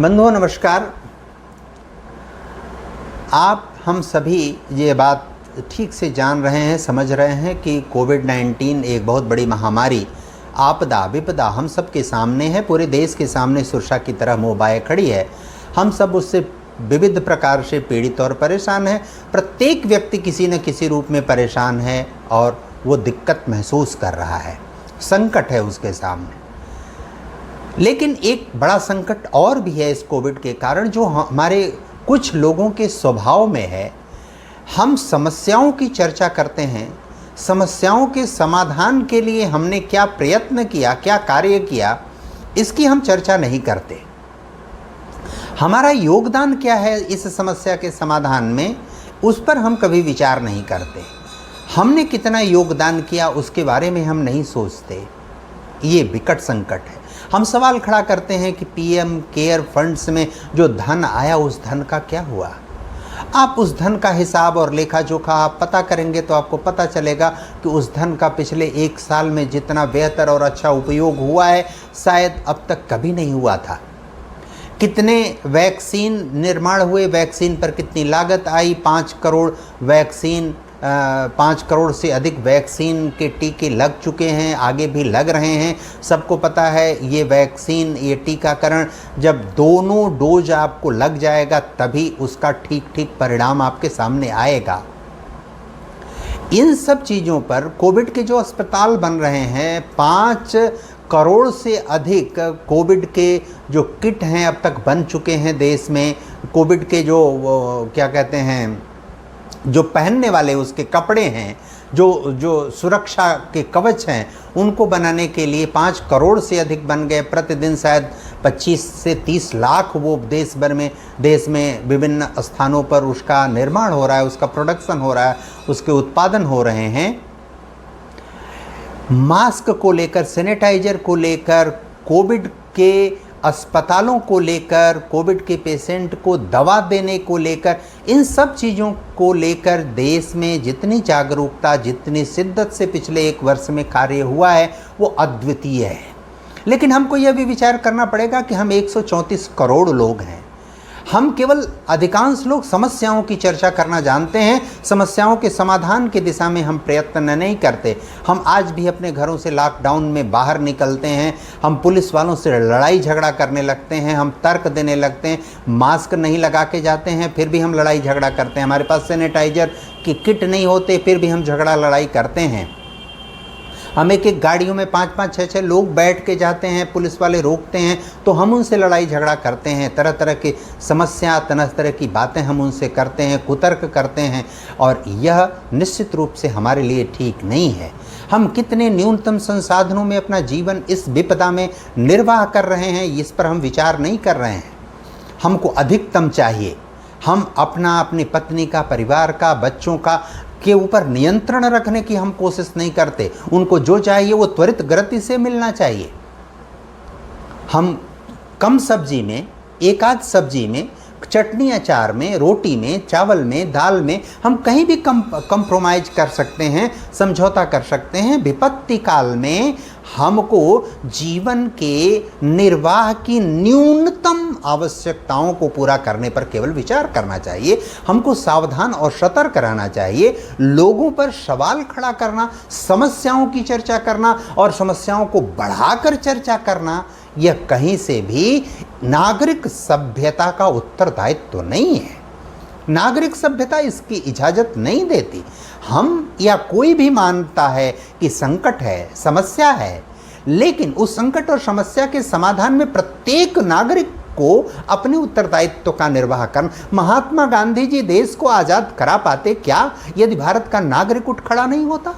बंधुओं नमस्कार। आप हम सभी ये बात ठीक से जान रहे हैं, समझ रहे हैं कि कोविड-19 एक बहुत बड़ी महामारी, आपदा विपदा हम सब के सामने है, पूरे देश के सामने सुरक्षा की तरह मोबाए खड़ी है। हम सब उससे विविध प्रकार से पीड़ित और परेशान हैं। प्रत्येक व्यक्ति किसी न किसी रूप में परेशान है और वो दिक्कत महसूस कर रहा है, संकट है उसके सामने। लेकिन एक बड़ा संकट और भी है इस कोविड के कारण, जो हमारे कुछ लोगों के स्वभाव में है। हम समस्याओं की चर्चा करते हैं, समस्याओं के समाधान के लिए हमने क्या प्रयत्न किया, क्या कार्य किया, इसकी हम चर्चा नहीं करते। हमारा योगदान क्या है इस समस्या के समाधान में, उस पर हम कभी विचार नहीं करते। हमने कितना योगदान किया उसके बारे में हम नहीं सोचते। ये विकट संकट है। हम सवाल खड़ा करते हैं कि पीएम केयर फंड्स में जो धन आया उस धन का क्या हुआ। आप उस धन का हिसाब और लेखा जोखा आप पता करेंगे तो आपको पता चलेगा कि उस धन का पिछले 1 साल में जितना बेहतर और अच्छा उपयोग हुआ है शायद अब तक कभी नहीं हुआ था। कितने वैक्सीन निर्माण हुए, वैक्सीन पर कितनी लागत आई, 5 करोड़ वैक्सीन 5 करोड़ से अधिक वैक्सीन के टीके लग चुके हैं, आगे भी लग रहे हैं। सबको पता है ये वैक्सीन, ये टीकाकरण जब दोनों डोज आपको लग जाएगा तभी उसका ठीक परिणाम आपके सामने आएगा। इन सब चीज़ों पर कोविड के जो अस्पताल बन रहे हैं, 5 करोड़ से अधिक कोविड के जो किट हैं अब तक बन चुके हैं देश में। कोविड के जो क्या कहते हैं, जो पहनने वाले उसके कपड़े हैं, जो सुरक्षा के कवच हैं, उनको बनाने के लिए 5 करोड़ से अधिक बन गए। प्रतिदिन शायद 25 से 30 लाख वो देश में विभिन्न स्थानों पर उसका निर्माण हो रहा है, उसका प्रोडक्शन हो रहा है, उसके उत्पादन हो रहे हैं। मास्क को लेकर, सैनिटाइजर को लेकर, कोविड के अस्पतालों को लेकर, कोविड के पेशेंट को दवा देने को लेकर, इन सब चीज़ों को लेकर देश में जितनी जागरूकता, जितनी शिद्दत से पिछले 1 वर्ष में कार्य हुआ है वो अद्वितीय है। लेकिन हमको यह भी विचार करना पड़ेगा कि हम 134 करोड़ लोग हैं। हम केवल अधिकांश लोग समस्याओं की चर्चा करना जानते हैं, समस्याओं के समाधान की दिशा में हम प्रयत्न नहीं करते। हम आज भी अपने घरों से लॉकडाउन में बाहर निकलते हैं, हम पुलिस वालों से लड़ाई झगड़ा करने लगते हैं, हम तर्क देने लगते हैं, मास्क नहीं लगा के जाते हैं फिर भी हम लड़ाई झगड़ा करते हैं, हमारे पास सैनिटाइजर की किट नहीं होते फिर भी हम झगड़ा लड़ाई करते हैं। हम एक गाड़ियों में 5-5, 6-6 लोग बैठ के जाते हैं, पुलिस वाले रोकते हैं तो हम उनसे लड़ाई झगड़ा करते हैं, तरह तरह की समस्या, तरह तरह की बातें हम उनसे करते हैं, कुतर्क करते हैं, और यह निश्चित रूप से हमारे लिए ठीक नहीं है। हम कितने न्यूनतम संसाधनों में अपना जीवन इस विपदा में निर्वाह कर रहे हैं, इस पर हम विचार नहीं कर रहे हैं। हमको अधिकतम चाहिए। हम अपनी पत्नी का, परिवार का, बच्चों का के ऊपर नियंत्रण रखने की हम कोशिश नहीं करते। उनको जो चाहिए वो त्वरित गति से मिलना चाहिए। हम कम सब्जी में, एक आध सब्जी में, चटनी अचार में, रोटी में, चावल में, दाल में हम कहीं भी कंप्रोमाइज कर सकते हैं, समझौता कर सकते हैं। विपत्ति काल में हमको जीवन के निर्वाह की न्यूनतम आवश्यकताओं को पूरा करने पर केवल विचार करना चाहिए। हमको सावधान और सतर्क रहना चाहिए। लोगों पर सवाल खड़ा करना, समस्याओं की चर्चा करना और समस्याओं को बढ़ाकर चर्चा करना, यह कहीं से भी नागरिक सभ्यता का उत्तरदायित्व नहीं है। नागरिक सभ्यता इसकी इजाज़त नहीं देती। हम या कोई भी मानता है कि संकट है, समस्या है, लेकिन उस संकट और समस्या के समाधान में प्रत्येक नागरिक को अपने उत्तरदायित्व का निर्वाह करना। महात्मा गांधी जी देश को आज़ाद करा पाते क्या यदि भारत का नागरिक उठ खड़ा नहीं होता?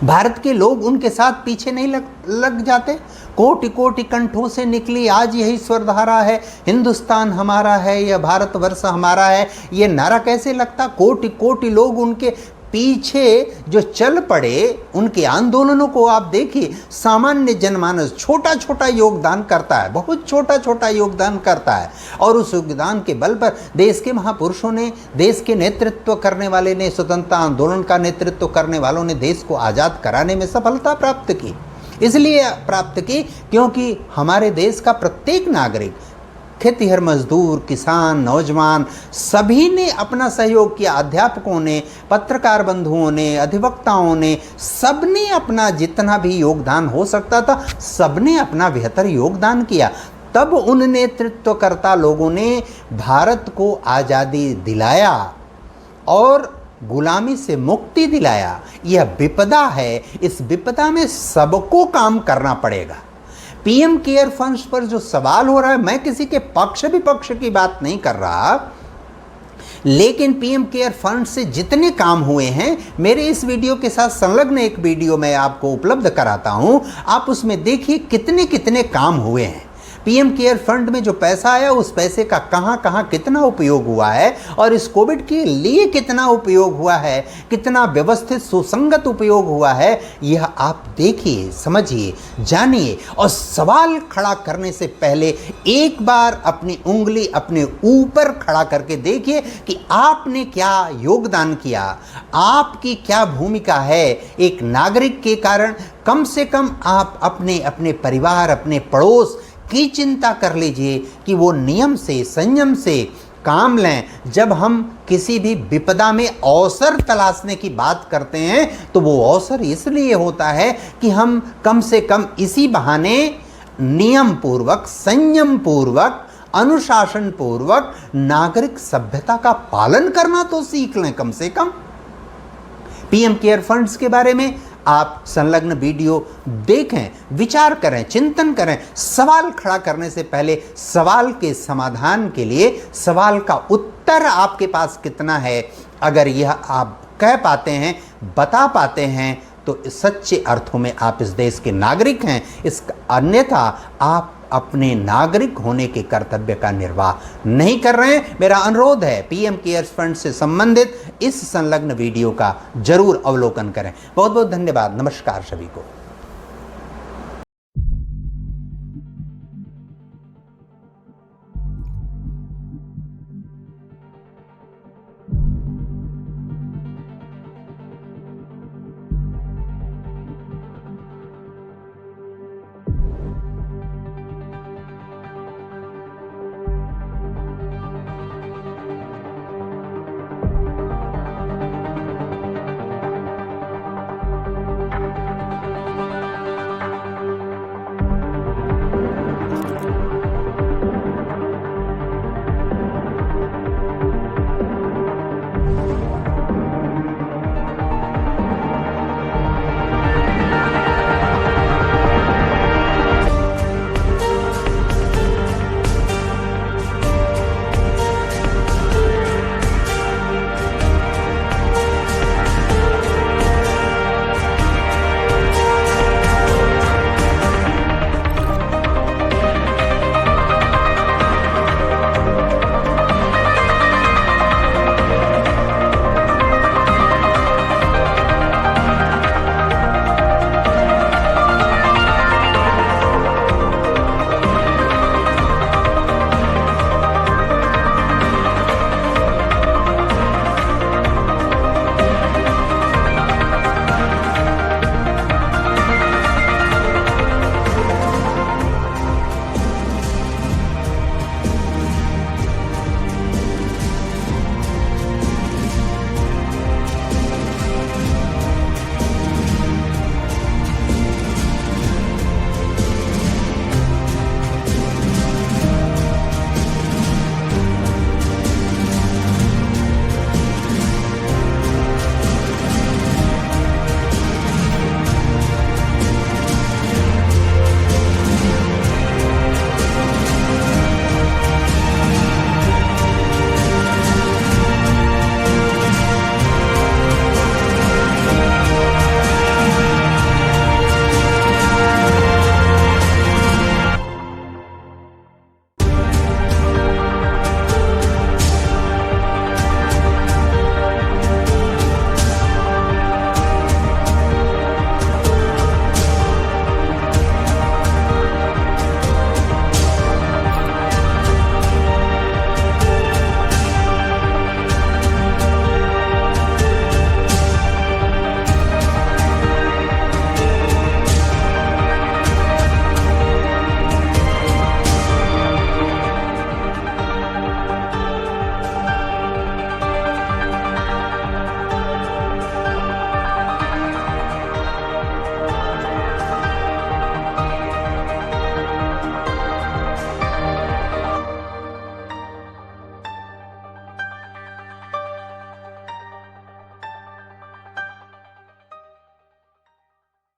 भारत के लोग उनके साथ पीछे नहीं लग जाते? कोटि कोटि कंठों से निकली आज यही स्वरधारा है, हिंदुस्तान हमारा है, यह भारतवर्ष हमारा है, ये नारा कैसे लगता? कोटि कोटि लोग उनके पीछे जो चल पड़े, उनके आंदोलनों को आप देखिए। सामान्य जनमानस छोटा छोटा योगदान करता है, बहुत छोटा छोटा योगदान करता है, और उस योगदान के बल पर देश के महापुरुषों ने, देश के नेतृत्व करने वाले ने, स्वतंत्रता आंदोलन का नेतृत्व करने वालों ने देश को आज़ाद कराने में सफलता प्राप्त की। इसलिए प्राप्त की क्योंकि हमारे देश का प्रत्येक नागरिक खेतिहर मजदूर, किसान, नौजवान सभी ने अपना सहयोग किया। अध्यापकों ने, पत्रकार बंधुओं ने, अधिवक्ताओं ने, सबने अपना जितना भी योगदान हो सकता था सबने अपना बेहतर योगदान किया। तब उन नेतृत्वकर्ता लोगों ने भारत को आज़ादी दिलाया और गुलामी से मुक्ति दिलाया। यह विपदा है, इस विपदा में सबको काम करना पड़ेगा। पीएम केयर फंड्स पर जो सवाल हो रहा है, मैं किसी के पक्ष विपक्ष की बात नहीं कर रहा, लेकिन पीएम केयर फंड से जितने काम हुए हैं, मेरे इस वीडियो के साथ संलग्न एक वीडियो मैं आपको उपलब्ध कराता हूं, आप उसमें देखिए कितने कितने काम हुए हैं। पीएम केयर फंड में जो पैसा आया उस पैसे का कहां कहां कितना उपयोग हुआ है और इस कोविड के लिए कितना उपयोग हुआ है, कितना व्यवस्थित सुसंगत उपयोग हुआ है, यह आप देखिए, समझिए, जानिए। और सवाल खड़ा करने से पहले एक बार अपनी उंगली अपने ऊपर खड़ा करके देखिए कि आपने क्या योगदान किया, आपकी क्या भूमिका है एक नागरिक के कारण। कम से कम आप अपने अपने परिवार, अपने पड़ोस की चिंता कर लीजिए कि वो नियम से, संयम से काम लें। जब हम किसी भी विपदा में अवसर तलाशने की बात करते हैं तो वो अवसर इसलिए होता है कि हम कम से कम इसी बहाने नियम पूर्वक, संयम पूर्वक, अनुशासन पूर्वक नागरिक सभ्यता का पालन करना तो सीख लें कम से कम। पीएम केयर फंड्स के बारे में आप संलग्न वीडियो देखें, विचार करें, चिंतन करें। सवाल खड़ा करने से पहले सवाल के समाधान के लिए सवाल का उत्तर आपके पास कितना है, अगर यह आप कह पाते हैं, बता पाते हैं, तो सच्चे अर्थों में आप इस देश के नागरिक हैं। अन्यथा आप अपने नागरिक होने के कर्तव्य का निर्वाह नहीं कर रहे हैं। मेरा अनुरोध है पीएम केयर्स फंड से संबंधित इस संलग्न वीडियो का जरूर अवलोकन करें। बहुत बहुत धन्यवाद। नमस्कार सभी को।